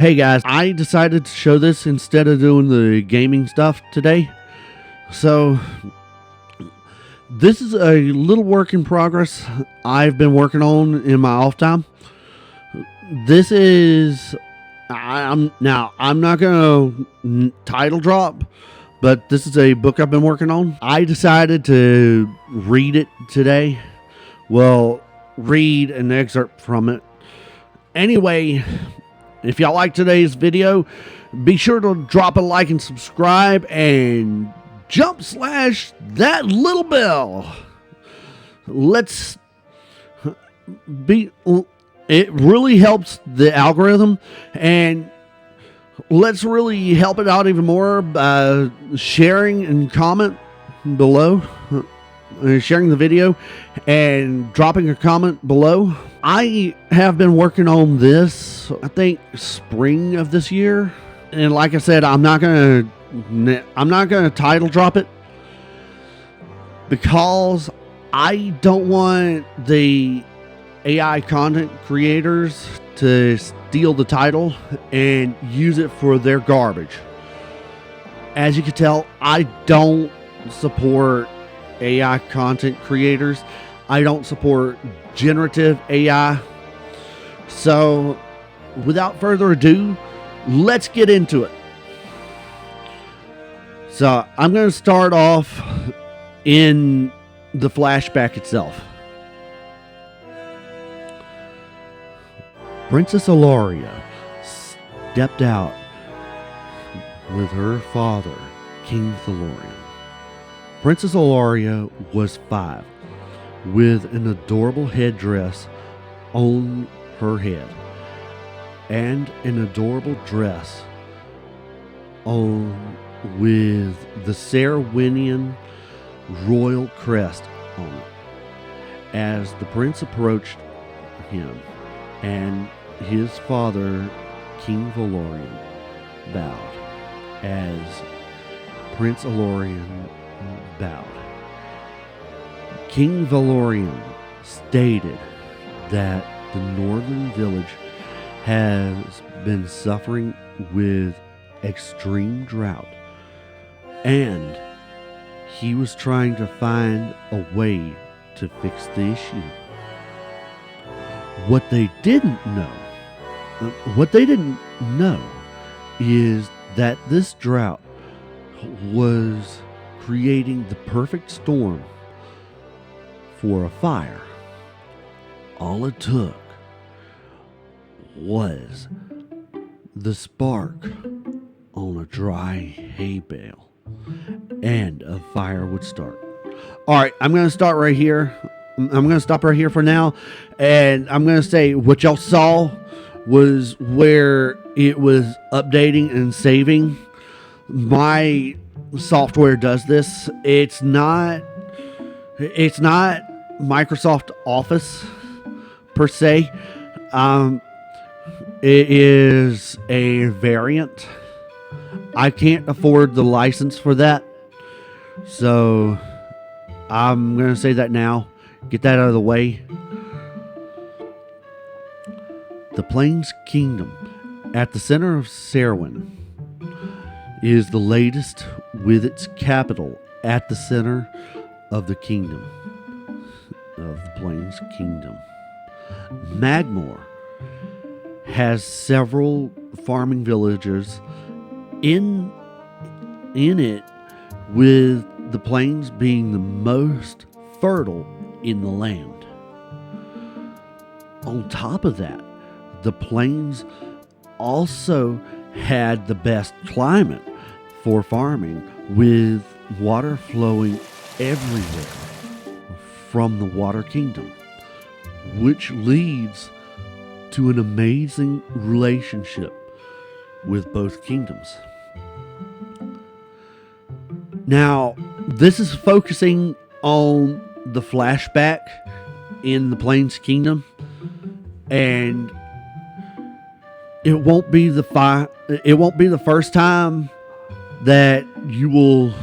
Hey guys, I decided to show this instead of doing the gaming stuff today. So, this is a little work in progress I've been working on in my off time. This is I'm not going to title drop, but this is a book I've been working on. I decided to read it today. Well, read an excerpt from it. Anyway, if y'all like today's video, be sure to drop a like and subscribe and jump slash that little bell. Let's be, it really helps the algorithm, and let's really help it out even more by sharing and comment below. Sharing the video and dropping a comment below. I have been working on this, I think, spring of this year, and like I said, I'm not gonna title drop it because I don't want the AI content creators to steal the title and use it for their garbage. As you can tell, I don't support AI content creators. I don't support generative AI. So, without further ado, let's get into it. So, I'm going to start off in the flashback itself. Princess Ilaria stepped out with her father, King Thalorian. Princess Ilaria was 5, with an adorable headdress on her head, and an adorable dress on with the Cerwinian royal crest on it. As the prince approached him, and his father, King Valorian, bowed. As Prince Ilorian bowed, King Valorian stated that the northern village has been suffering with extreme drought, and he was trying to find a way to fix the issue. What they didn't know is that this drought was creating the perfect storm for a fire. All it took was the spark on a dry hay bale, and a fire would start. All right, I'm going to start right here. I'm going to stop right here for now, and I'm going to say what y'all saw was where it was updating and saving. My software does this. It's not Microsoft Office per se. It is a variant. I can't afford the license for that, so I'm going to say that now. Get that out of the way. The Plains Kingdom, at the center of Serwyn, is the latest, with its capital at the center of the kingdom, of the Plains Kingdom. Magmore has several farming villages in it, with the plains being the most fertile in the land. On top of that, the plains also had the best climate for farming, with water flowing everywhere from the Water Kingdom, which leads to an amazing relationship with both kingdoms. Now, this is focusing on the flashback in the Plains Kingdom, and it won't be the first time that you will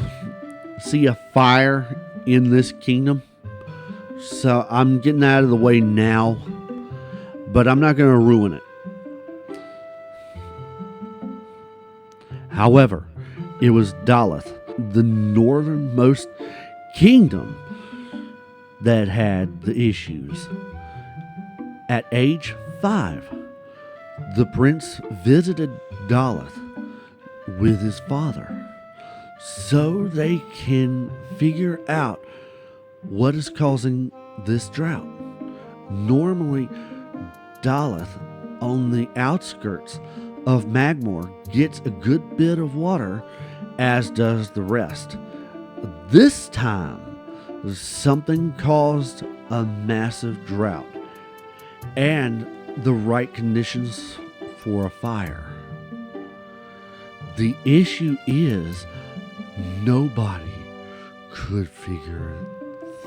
see a fire in this kingdom. So I'm getting out of the way now, but I'm not going to ruin it. However, it was Daleth, the northernmost kingdom, that had the issues. At age 5, the prince visited Daleth with his father so they can figure out what is causing this drought. Normally, Daleth on the outskirts of Magmore gets a good bit of water, as does the rest. This time, something caused a massive drought and the right conditions for a fire. The issue is nobody could figure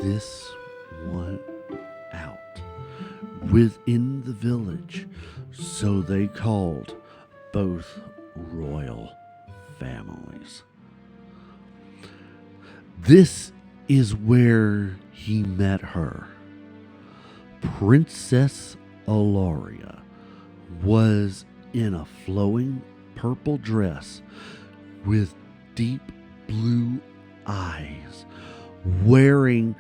this one out within the village, so they called both royal families. This is where he met her. Princess Alaria was in a flowing purple dress with deep blue eyes, wearing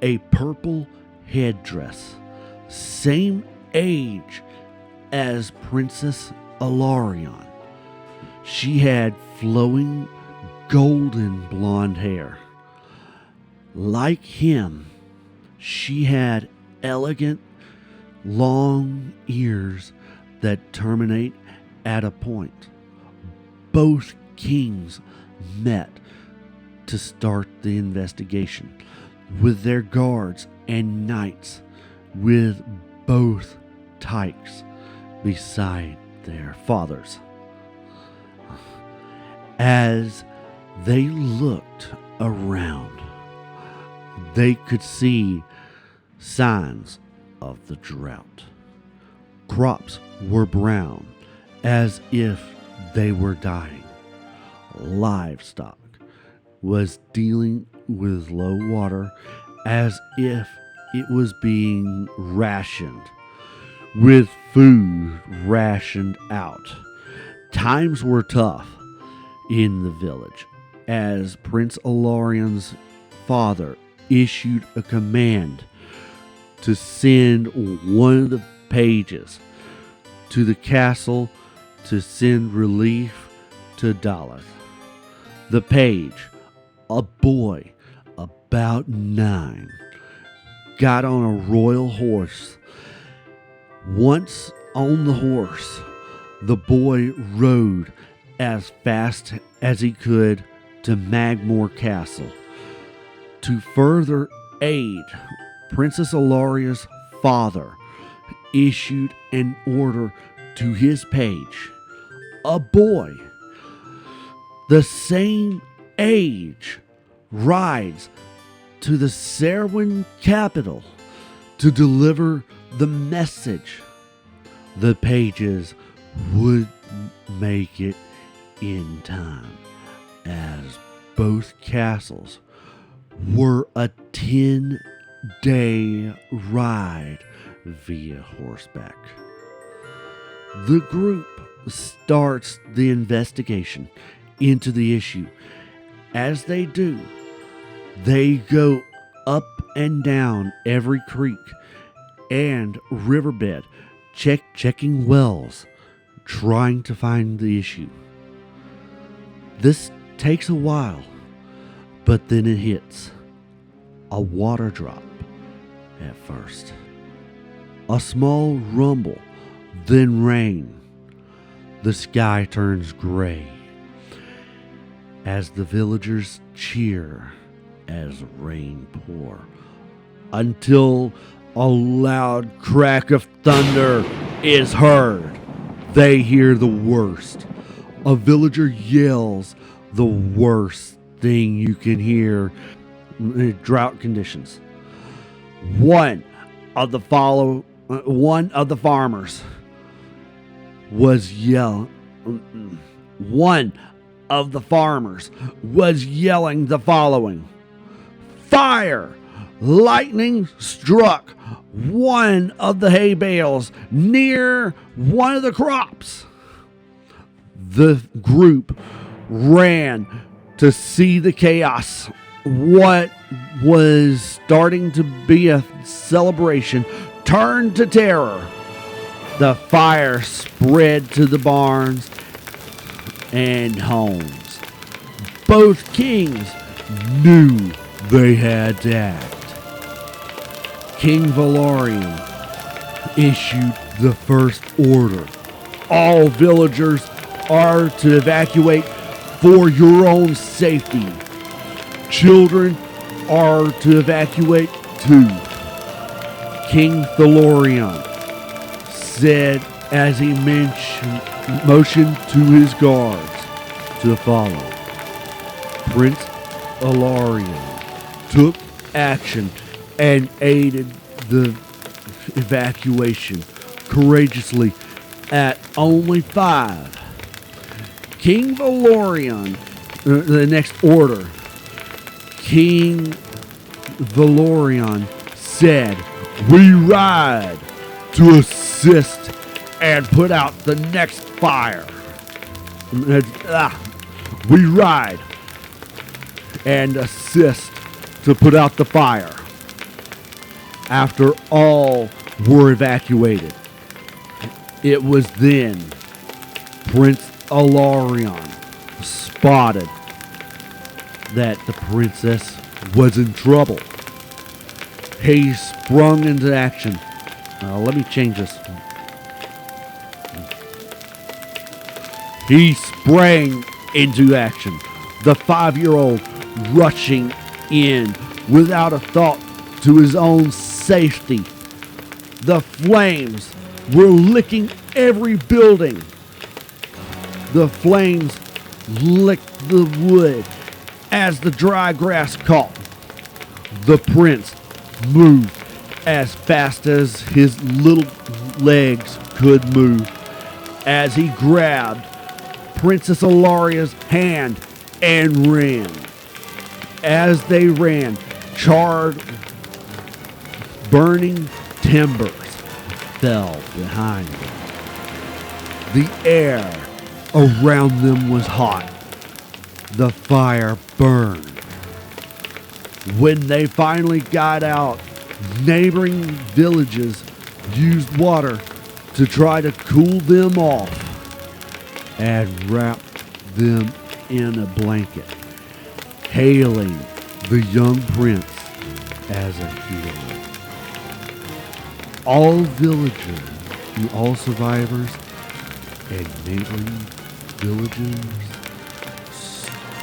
a purple headdress, same age as Princess Alarion. She had flowing golden blonde hair. Like him, she had elegant, long ears that terminate at a point. Both kings met to start the investigation, with their guards and knights, with both tykes beside their fathers. As they looked around, they could see signs of the drought. Crops were brown, as if they were dying. Livestock was dealing with low water, as if it was being rationed, with food rationed out. Times were tough in the village, as Prince Alarion's father issued a command to send one of the pages to the castle to send relief to Daleth. The page, a boy about 9, got on a royal horse. Once on the horse, the boy rode as fast as he could to Magmore Castle. To further aid, Princess Alaria's father issued an order to his page, a boy the same age, rides to the Serwyn capital to deliver the message. The pages would make it in time, as both castles were a 10-day ride via horseback. The group starts the investigation into the issue. As they do, they go up and down every creek and riverbed, checking wells, trying to find the issue. This takes a while, but then it hits. A water drop at first, a small rumble, then rain. The sky turns gray as the villagers cheer as rain pour, until a loud crack of thunder is heard. They hear the worst. A villager yells the worst thing you can hear in drought conditions. One of the farmers was yelling the following: "Fire! Lightning struck one of the hay bales near one of the crops." The group ran to see the chaos. What was starting to be a celebration turned to terror. The fire spread to the barns and homes. Both kings knew they had to act. King Valorian issued the first order. All villagers are to evacuate for your own safety. Children are to evacuate too. King Valorian said as he motioned to his guards to follow. Prince Alarion took action and aided the evacuation courageously at only 5. King Valorian, the next order, King Valorian said, "We ride to assist and put out the next fire." We ride and assist to put out the fire. After all were evacuated, it was then Prince Alarion spotted that the princess was in trouble. He sprung into action. Let me change this. He sprang into action. The 5-year-old rushing in without a thought to his own safety. The flames were licking every building. The flames licked the wood as the dry grass caught. The prince moved as fast as his little legs could move as he grabbed Princess Alaria's hand and ran. As they ran, charred, burning timbers fell behind them. The air around them was hot. The fire burned. When they finally got out, neighboring villages used water to try to cool them off and wrapped them in a blanket, hailing the young prince as a hero. All villagers and all survivors and neighboring villages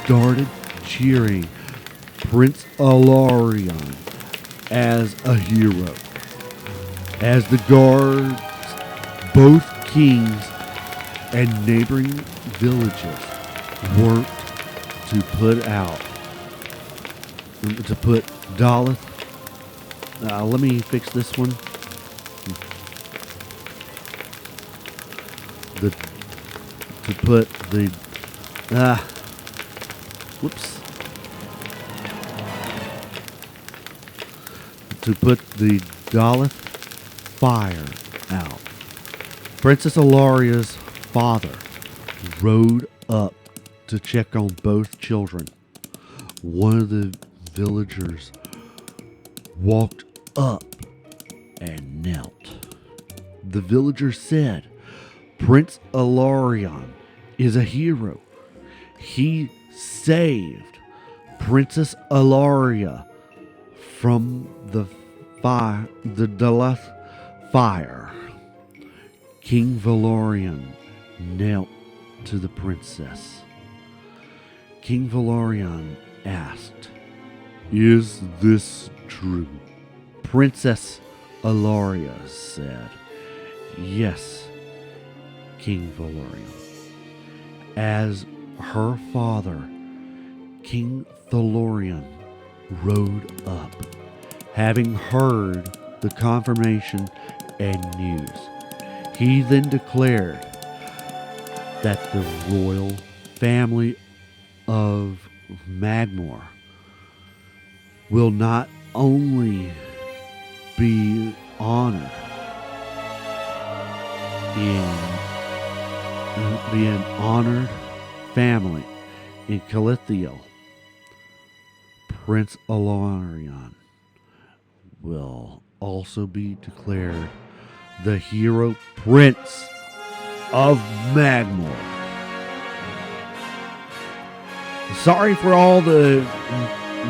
started cheering Prince Alarion as a hero. As the guards, both kings and neighboring villages worked to put Daleth. Let me fix this one. To put the Daleth fire out. Princess Alaria's father rode up to check on both children. One of the villagers walked up and knelt. The villager said, "Prince Alarion is a hero. He saved Princess Alaria from the Daleth fire." King Valorian knelt to the princess. King Valorian asked, "Is this true?" Princess Alaria said, "Yes, King Valorian." As her father, King Valorian rode up, having heard the confirmation and news. He then declared that the royal family of Magmor will not only be honored be an honored family, in Calithiel, Prince Alarion will also be declared the hero prince of Magmor. Sorry for all the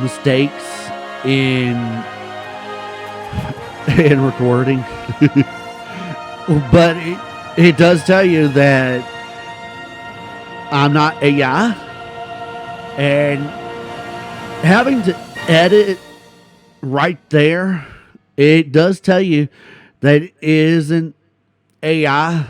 mistakes in recording, but it does tell you that I'm not AI, and having to edit right there, it does tell you that it isn't AI.